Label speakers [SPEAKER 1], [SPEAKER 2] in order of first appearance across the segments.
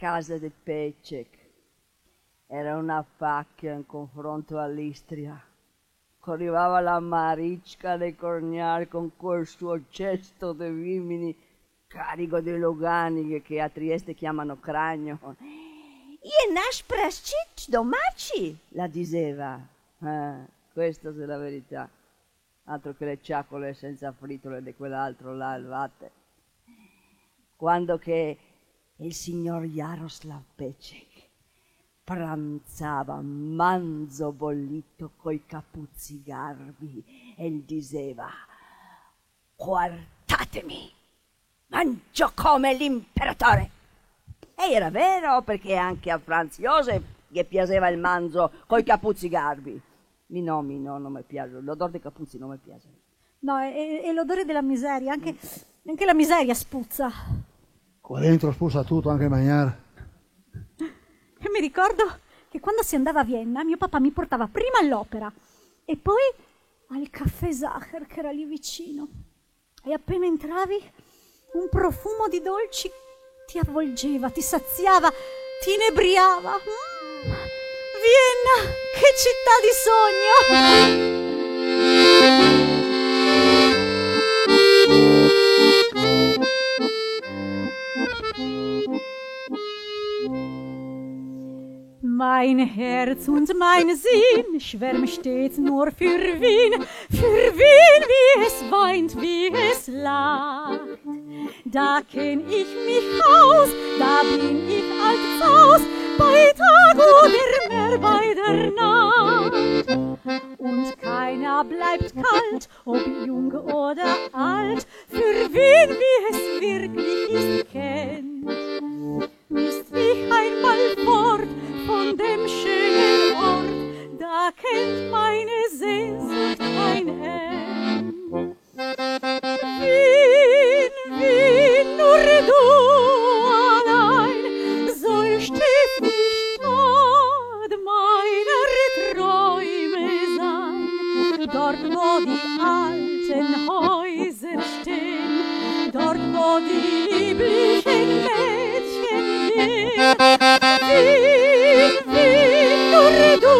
[SPEAKER 1] casa di Pecek. Era una pacchia in confronto all'Istria. Arrivava la Maricca dei Corniar con quel suo cesto di vimini carico di loganiche che a Trieste chiamano cranio. «Je naš praščič domaci», la diceva. Questa è la verità. Altro che le ciacole senza fritole di quell'altro là, il vate. Quando che il signor Jaroslav Pecek pranzava manzo bollito coi capuzzi garbi e gli diceva: «Guardatemi, mangio come l'imperatore». E era vero, perché anche a Franz Josef gli piaceva il manzo coi capuzzi garbi. No, non mi piace, l'odore dei capuzzi non mi piace.
[SPEAKER 2] No, è l'odore della miseria, anche la miseria spuzza.
[SPEAKER 3] Qua dentro spuzza tutto, anche mangiare.
[SPEAKER 2] E mi ricordo che quando si andava a Vienna mio papà mi portava prima all'opera e poi al caffè Sacher che era lì vicino. E appena entravi un profumo di dolci ti avvolgeva, ti saziava, ti inebriava. Vienna, che città di sogno! Mein Herz und mein Sinn schwärmen stets nur für Wien, wie es weint, wie es lacht. Da kenn ich mich aus, da bin ich alt Zaus, bei Tag oder mehr bei der Nacht. Und keiner bleibt kalt, ob jung oder alt, für wen wie es wirklich ist kennt. Ist ich einmal fort von dem schönen Ort, da kennt meine Sehnsucht kein Ende. Wien, nur du allein sollst ewig Stadt meiner Träume sein. Dort, wo die alten Häuser stehen, dort, wo die lieblichen Mädchen gehen. Wien, nur du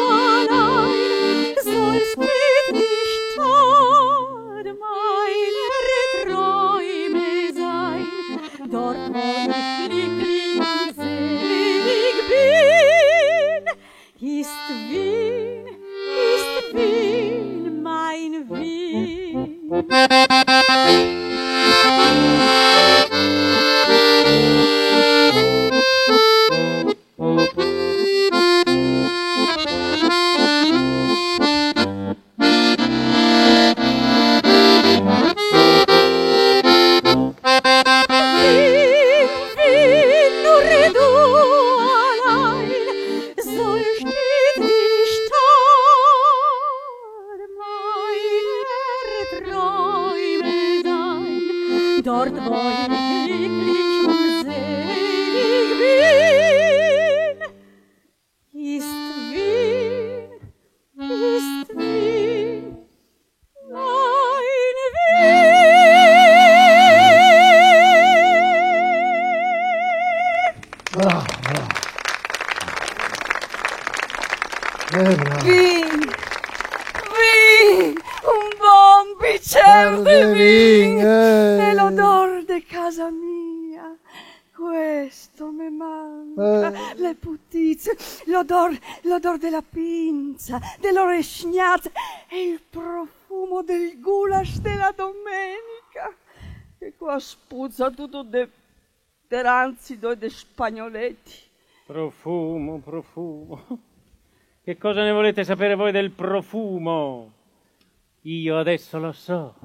[SPEAKER 2] allein sollst mit die Stadt meiner Träume sein. Dort, wo ich glücklich und selig bin, ist Wien mein Wien. Dort, wo ich glücklich und selig bin, ist Wien mein Wien.
[SPEAKER 3] Bravo, bravo. Bravo.
[SPEAKER 1] Vin, un buon bicchiere di vin e l'odore di casa mia. Questo mi manca, le putizze, l'odore della pinza, dell'orecchiata e il profumo del goulash della domenica. E qua spuzza tutto de ranzido e de spagnoletti.
[SPEAKER 4] Profumo. Che cosa ne volete sapere voi del profumo? Io adesso lo so,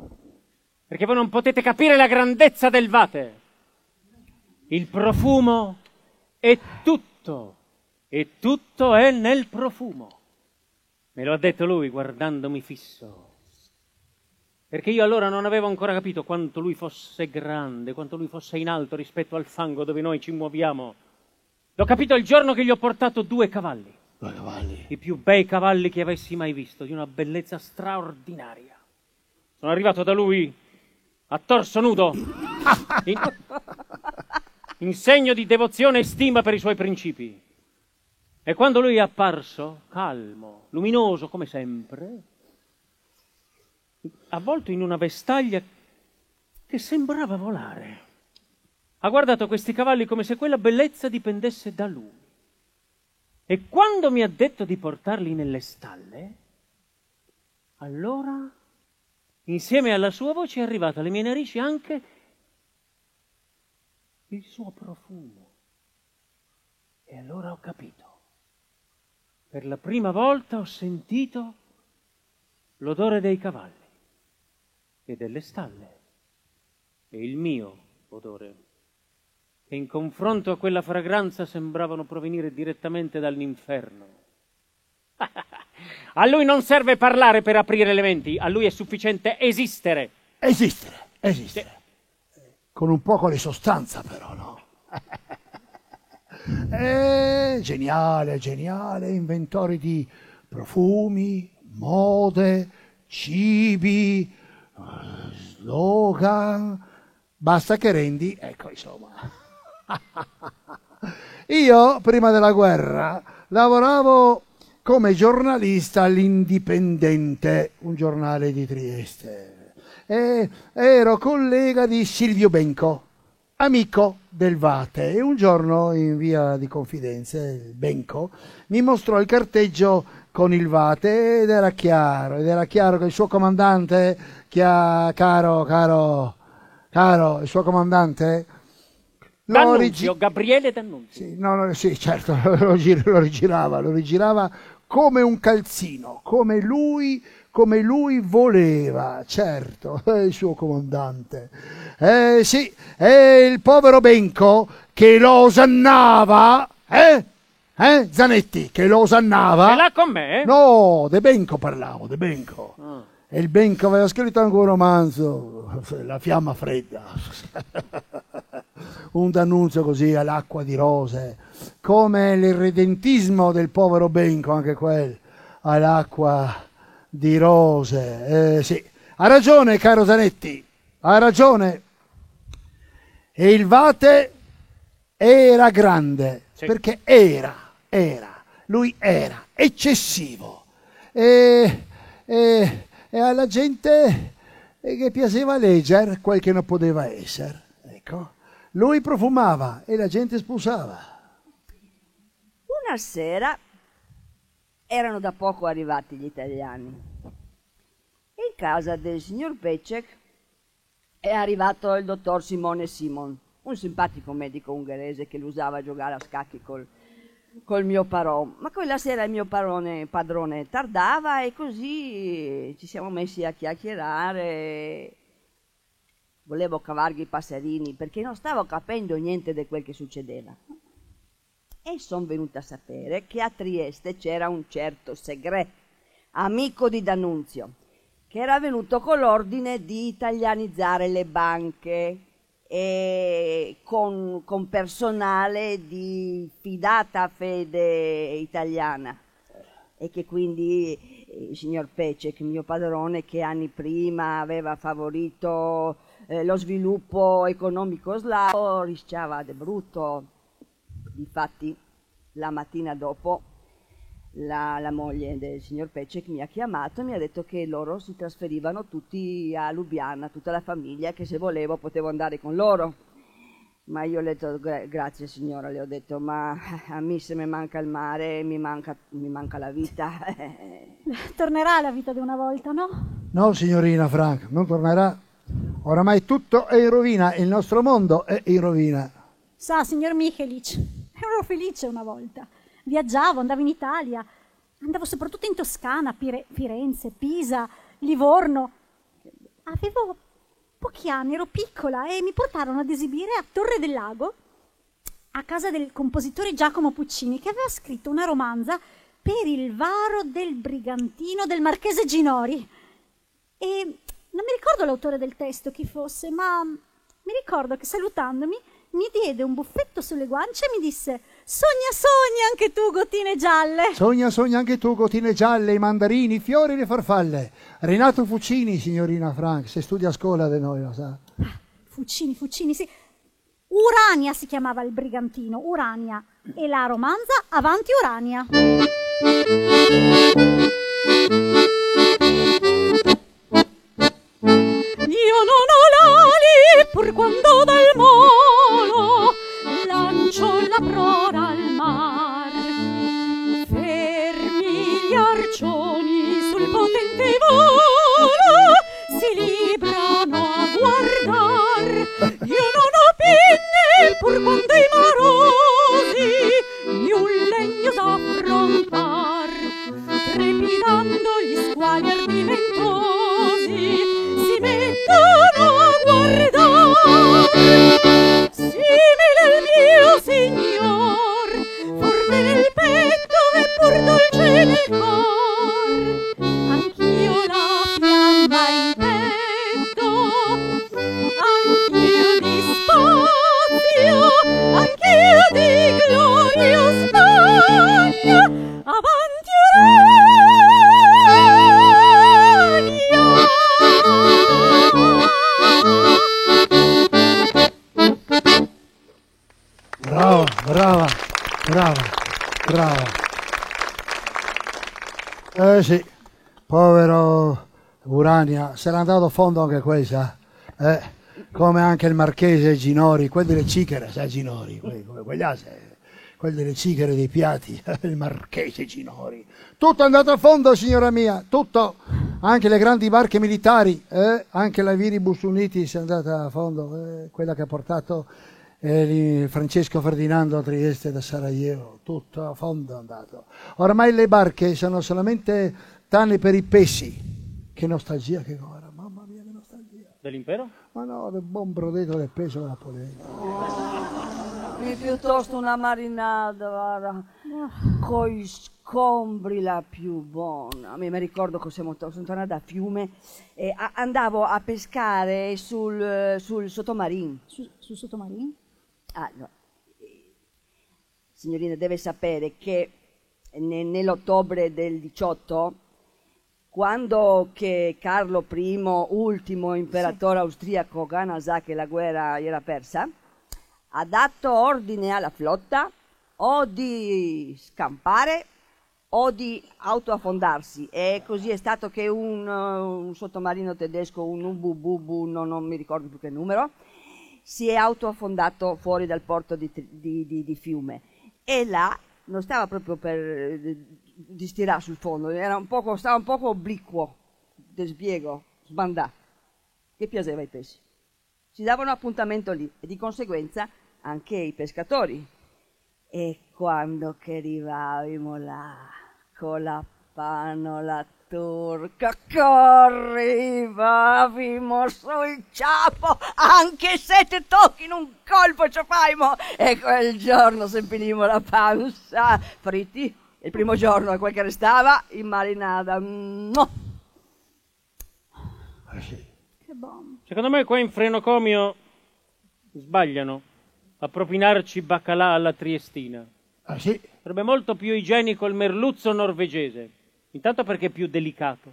[SPEAKER 4] perché voi non potete capire la grandezza del vate. Il profumo è tutto, e tutto è nel profumo. Me lo ha detto lui guardandomi fisso. Perché io allora non avevo ancora capito quanto lui fosse grande, quanto lui fosse in alto rispetto al fango dove noi ci muoviamo. L'ho capito il giorno che gli ho portato 2 cavalli.
[SPEAKER 3] 2 cavalli.
[SPEAKER 4] I più bei cavalli che avessi mai visto, di una bellezza straordinaria. Sono arrivato da lui a torso nudo, in segno di devozione e stima per i suoi principi. E quando lui è apparso, calmo, luminoso come sempre, avvolto in una vestaglia che sembrava volare, ha guardato questi cavalli come se quella bellezza dipendesse da lui. E quando mi ha detto di portarli nelle stalle, allora, insieme alla sua voce, è arrivato alle mie narici anche il suo profumo. E allora ho capito. Per la prima volta ho sentito l'odore dei cavalli e delle stalle e il mio odore, che in confronto a quella fragranza sembravano provenire direttamente dall'inferno. A lui non serve parlare per aprire le menti, a lui è sufficiente esistere.
[SPEAKER 3] Esistere.
[SPEAKER 4] Sì.
[SPEAKER 3] Con un poco di sostanza però, no? Geniale, inventori di profumi, mode, cibi, slogan, basta che rendi, ecco insomma. Io prima della guerra lavoravo come giornalista all'Indipendente, un giornale di Trieste, e ero collega di Silvio Benco, amico del Vate, e un giorno in via di Confidenze il Benco mi mostrò il carteggio con il Vate ed era chiaro che il suo comandante, caro, il suo comandante
[SPEAKER 4] D'Annunzio, Gabriele D'Annunzio.
[SPEAKER 3] Sì, certo, lo rigirava come un calzino, come lui voleva, certo, il suo comandante. Sì, e il povero Benco che lo osannava, Zanetti, che lo osannava.
[SPEAKER 4] Ce l'ha con me?
[SPEAKER 3] No, De Benco parlavo, De Benco. Ah. E il Benco aveva scritto anche un romanzo, La fiamma fredda. Un D'Annunzio così all'acqua di rose, come l'irredentismo del povero Benco, anche quel all'acqua di rose. Sì, ha ragione, caro Zanetti, ha ragione. E il Vate era grande, sì, perché lui era eccessivo e alla gente che piaceva leggere quel che non poteva essere, ecco. Lui profumava e la gente spusava.
[SPEAKER 1] Una sera erano da poco arrivati gli italiani. In casa del signor Pecek è arrivato il dottor Simone Simon, un simpatico medico ungherese che lo usava a giocare a scacchi col mio parò. Ma quella sera il mio padrone tardava e così ci siamo messi a chiacchierare. Volevo cavargli i passerini perché non stavo capendo niente di quel che succedeva. E sono venuta a sapere che a Trieste c'era un certo Segre, amico di D'Annunzio, che era venuto con l'ordine di italianizzare le banche e con personale di fidata fede italiana, e che quindi il signor Pecek, mio padrone, che anni prima aveva favorito lo sviluppo economico slavo, rischiava di brutto. Difatti la mattina dopo la moglie del signor Pecek mi ha chiamato e mi ha detto che loro si trasferivano tutti a Lubiana, tutta la famiglia, che se volevo potevo andare con loro. Ma io le ho detto grazie signora, le ho detto, ma a me se mi manca il mare mi manca la vita.
[SPEAKER 2] Tornerà la vita di una volta, no?
[SPEAKER 3] No signorina Frank, non tornerà. Oramai tutto è in rovina, il nostro mondo è in rovina.
[SPEAKER 2] Sa, signor Michelic, ero felice una volta. Viaggiavo, andavo in Italia, andavo soprattutto in Toscana, Firenze, Pisa, Livorno. Avevo pochi anni, ero piccola e mi portarono ad esibire a Torre del Lago, a casa del compositore Giacomo Puccini, che aveva scritto una romanza per il varo del brigantino del marchese Ginori. E non mi ricordo l'autore del testo chi fosse, ma mi ricordo che salutandomi mi diede un buffetto sulle guance e mi disse: sogna, sogna anche tu, gottine gialle.
[SPEAKER 3] Sogna, sogna anche tu, gottine gialle, i mandarini, i fiori, le farfalle. Renato Fucini, signorina Frank, se studia a scuola da noi, lo sa.
[SPEAKER 2] Fucini, sì. Urania si chiamava il brigantino, Urania, e la romanza Avanti Urania. Io non ho l'ali pur quando dal molo lancio la prora al mar. Fermi gli arcioni sul potente volo si librano a guardar. Io non ho pinne pur quando i marosi di un legno s'affrontar. Trepidando gli squali ardimentosi si mettono a guardar. Simile il mio signor, forte nel petto e pur dolce nel cor. Anch'io la fiamma in petto, anch'io di spazio, anch'io di gloria Spagna. Avanti
[SPEAKER 3] Brava, brava, brava, brava. Sì, povero Urania, se n'è andato a fondo anche questa. Come anche il marchese Ginori, quelli delle cicere, sai Ginori, quelli delle cicere dei piatti, il marchese Ginori. Tutto è andato a fondo, signora mia, tutto, anche le grandi barche militari, anche la Viribus Unitis è andata a fondo, quella che ha portato Francesco Ferdinando a Trieste da Sarajevo, tutto a fondo è andato. Ormai le barche sono solamente tane per i pesci. Che nostalgia che ora, mamma mia, che nostalgia.
[SPEAKER 4] Dell'impero?
[SPEAKER 3] Ma no, del buon brodeto del peso della polenta.
[SPEAKER 1] Piuttosto una marinata, guarda, coi scombri la più buona. Mi ricordo che sono tornata da Fiume e andavo a pescare sul sottomarino.
[SPEAKER 2] Sul sottomarino?
[SPEAKER 1] Ah, no. Signorina, deve sapere che nell'ottobre del 18, quando che Carlo I, ultimo imperatore austriaco, sa che la guerra era persa, ha dato ordine alla flotta o di scampare o di autoaffondarsi, e così è stato che un sottomarino tedesco, un UBUBU, non mi ricordo più che numero, si è autoaffondato fuori dal porto di Fiume, e là non stava proprio per di stirare sul fondo, stava un poco obliquo, ti spiego, sbandà, che piaceva ai pesci. Si davano appuntamento lì e di conseguenza anche i pescatori. E quando che arrivavamo là con la panola turca, corrivamo sul ciapo, anche se ti tocchi in un colpo ci faimo, e quel giorno si empinimo la panza fritti, il primo giorno quel che restava in marinata. No.
[SPEAKER 2] Che buono.
[SPEAKER 4] Secondo me qua in Frenocomio sbagliano a propinarci baccalà alla triestina.
[SPEAKER 3] Ah sì?
[SPEAKER 4] Sarebbe molto più igienico il merluzzo norvegese, intanto perché è più delicato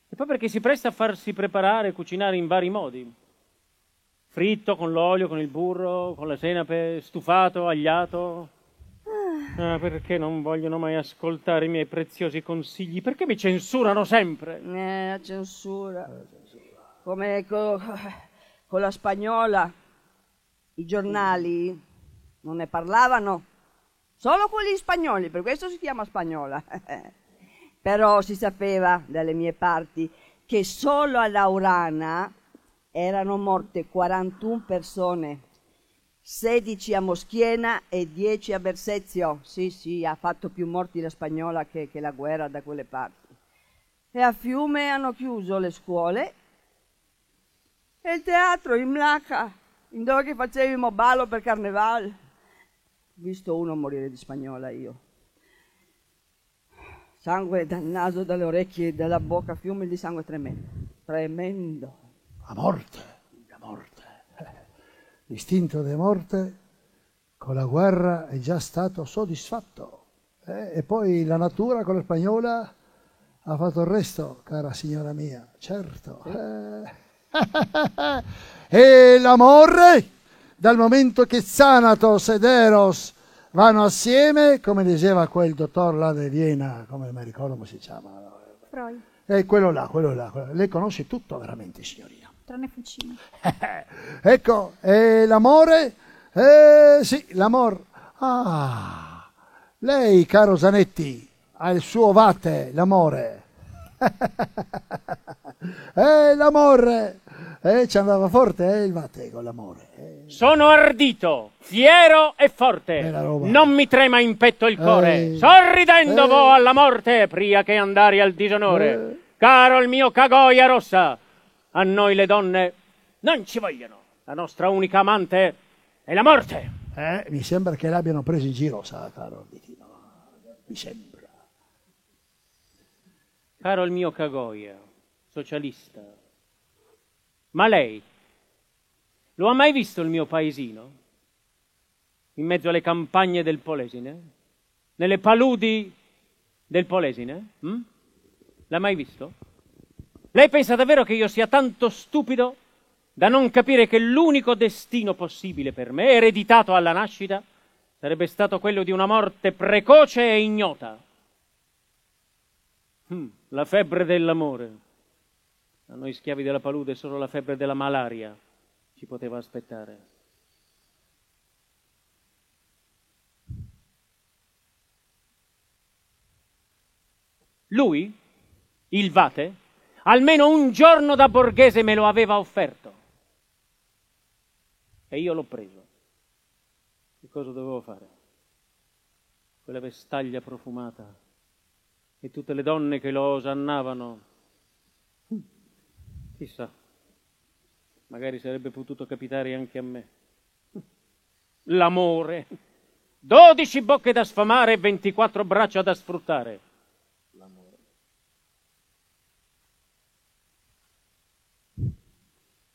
[SPEAKER 4] e poi perché si presta a farsi preparare e cucinare in vari modi. Fritto, con l'olio, con il burro, con la senape, stufato, agliato. Perché non vogliono mai ascoltare i miei preziosi consigli? Perché mi censurano sempre?
[SPEAKER 1] La censura. Come con la spagnola, i giornali non ne parlavano, solo quelli spagnoli, per questo si chiama spagnola. Però si sapeva dalle mie parti che solo a Laurana erano morte 41 persone, 16 a Moschiena e 10 a Bersezio. Sì, ha fatto più morti la spagnola che la guerra da quelle parti. E a Fiume hanno chiuso le scuole e il teatro in Mlaca, in dove che facevamo ballo per carnevale. Ho visto uno morire di spagnola io. Sangue dal naso, dalle orecchie e dalla bocca, fiumi di sangue tremendo. Tremendo.
[SPEAKER 3] La morte, la morte. L'istinto di morte con la guerra è già stato soddisfatto. E poi la natura con la spagnola ha fatto il resto, cara signora mia, certo. E l'amore dal momento che Thanatos ed Eros vanno assieme, come diceva quel dottor là di Vienna, come mi ricordo come si chiama?
[SPEAKER 2] Freud.
[SPEAKER 3] Quello là. Lei conosce tutto veramente, signorina.
[SPEAKER 2] Tranne Fucino.
[SPEAKER 3] Ecco, l'amore? Sì, l'amore. Ah, lei, caro Zanetti, ha il suo vate, l'amore. L'amore. Ci andava forte il vate con l'amore.
[SPEAKER 4] Sono ardito, fiero e forte. Non mi trema in petto il cuore. Sorridendo vo alla morte, pria che andare al disonore. Caro il mio Cagoia rossa, a noi le donne non ci vogliono. La nostra unica amante è la morte.
[SPEAKER 3] Mi sembra che l'abbiano preso in giro, sa, caro Arditino. Mi sembra.
[SPEAKER 4] Caro il mio Cagoia, socialista, ma lei lo ha mai visto il mio paesino? In mezzo alle campagne del Polesine? Nelle paludi del Polesine? L'ha mai visto? Lei pensa davvero che io sia tanto stupido da non capire che l'unico destino possibile per me, ereditato alla nascita, sarebbe stato quello di una morte precoce e ignota? La febbre dell'amore. A noi schiavi della palude solo la febbre della malaria ci poteva aspettare. Lui, il Vate, almeno un giorno da borghese me lo aveva offerto. E io l'ho preso. Che cosa dovevo fare? Quella vestaglia profumata e tutte le donne che lo osannavano. Chissà, magari sarebbe potuto capitare anche a me. L'amore. 12 bocche da sfamare e 24 braccia da sfruttare. L'amore.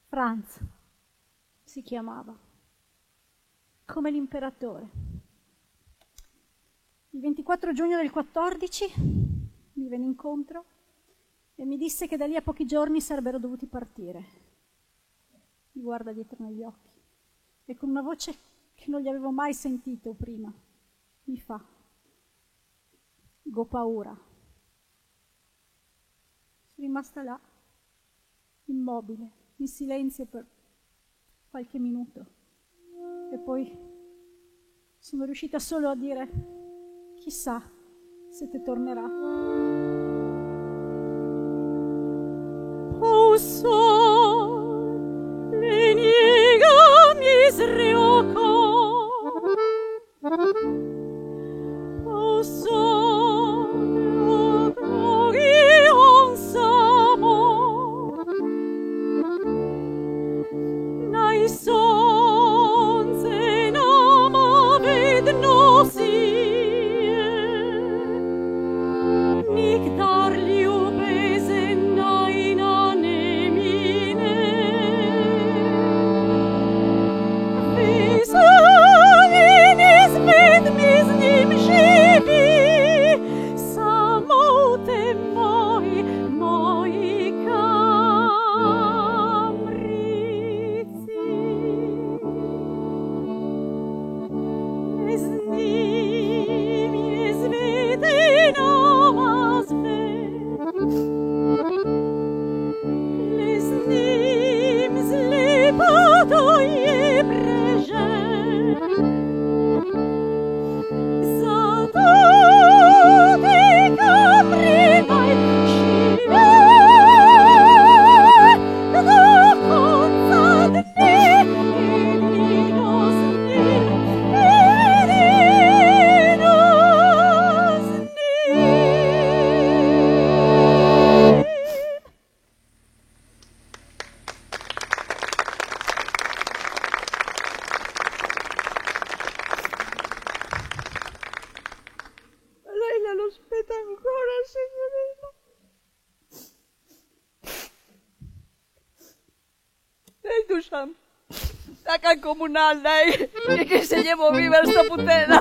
[SPEAKER 2] Franz si chiamava, come l'imperatore. Il 24 giugno del 14 mi venne incontro e mi disse che da lì a pochi giorni sarebbero dovuti partire. Mi guarda dietro negli occhi e con una voce che non gli avevo mai sentito prima mi fa: "Go paura". Sono rimasta là, immobile, in silenzio per qualche minuto e poi sono riuscita solo a dire: "Chissà se te tornerà". Posso le niega misrioco, posso lo droghi on samo, nai sonze nama vedno sie, nik dar ljubeze najna nemine, Висоли низвид ми з ним живі, самоти мої, мої камриці. З ним єзвідина мазбе, з ним зліпотує бреже. Зато ти камринай живе до конца днів, єдино з ним, єдино з ним.
[SPEAKER 1] Lei lo aspetta ancora, signorina. Lei, Duchamp, saca al comunal, lei, y que se llevó viva esta putena.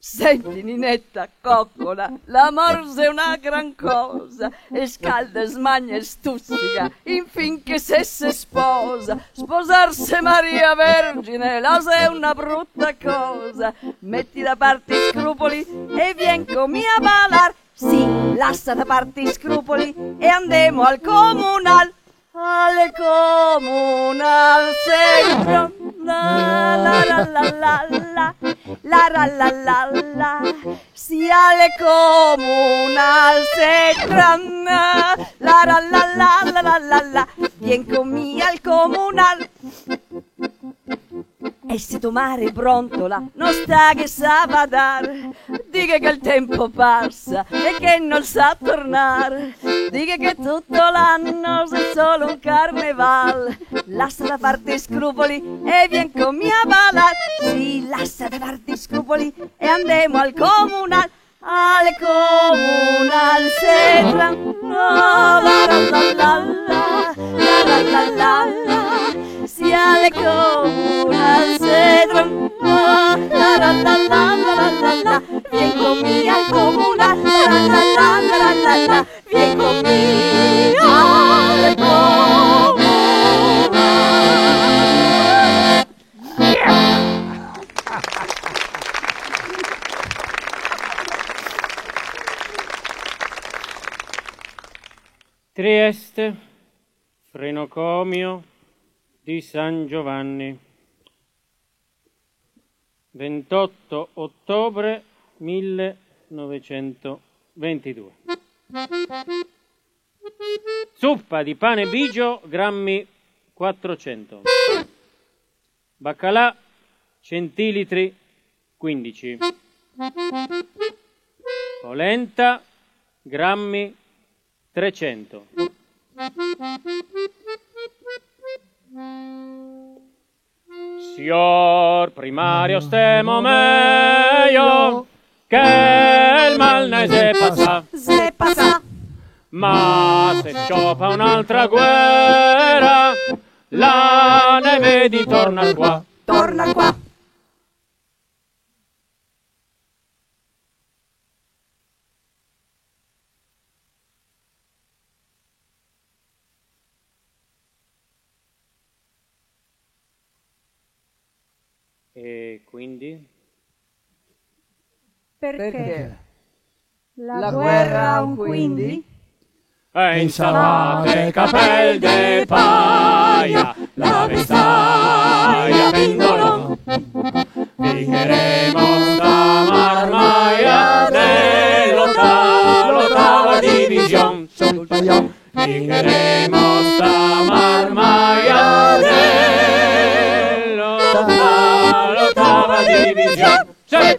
[SPEAKER 1] Se Senti Ninetta, coccola, la morsa è una gran cosa, e scalda, smagna e stuzzica, infinché se sposa. Sposarsi Maria Vergine, la se è una brutta cosa. Metti da parte i scrupoli e vien con mia a ballar. Sì, lascia da parte i scrupoli e andiamo al comunal. Al comunal sempre. La la la la la la la la la la la, si alle comunal se tranna, la la la la la la la la, vien con me al comunal. E se tu mare brontola non sta che sa badar, dica che il tempo passa e che non sa tornare, dica che tutto l'anno sei solo un carneval. Lascia da parte i scrupoli e vien con me a ballar. Sì, lascia da parte i scrupoli e andiamo al comunal. Al comunal se tra la la la la la la la la, si alle comunal se tra la la la la la la, vien con me al comunal, la la la la la la, vien con me al comunal.
[SPEAKER 4] Trieste, Frenocomio di San Giovanni, 28 ottobre 1922. Zuppa di pane bigio, grammi 400. Baccalà, centilitri 15. Polenta, grammi 300. Signor primario stemo meglio che il mal ne se passa, ma se scioppa un'altra guerra la ne vedi torna qua. E quindi?
[SPEAKER 2] Perché?
[SPEAKER 1] La guerra ha un quindi?
[SPEAKER 4] E insalate, capel de paia, la vestaia pendolò. Piccheremo sta marmaia dell'ottava divisione. Piccheremo sta marmaia dell'ottava divisione. C'è!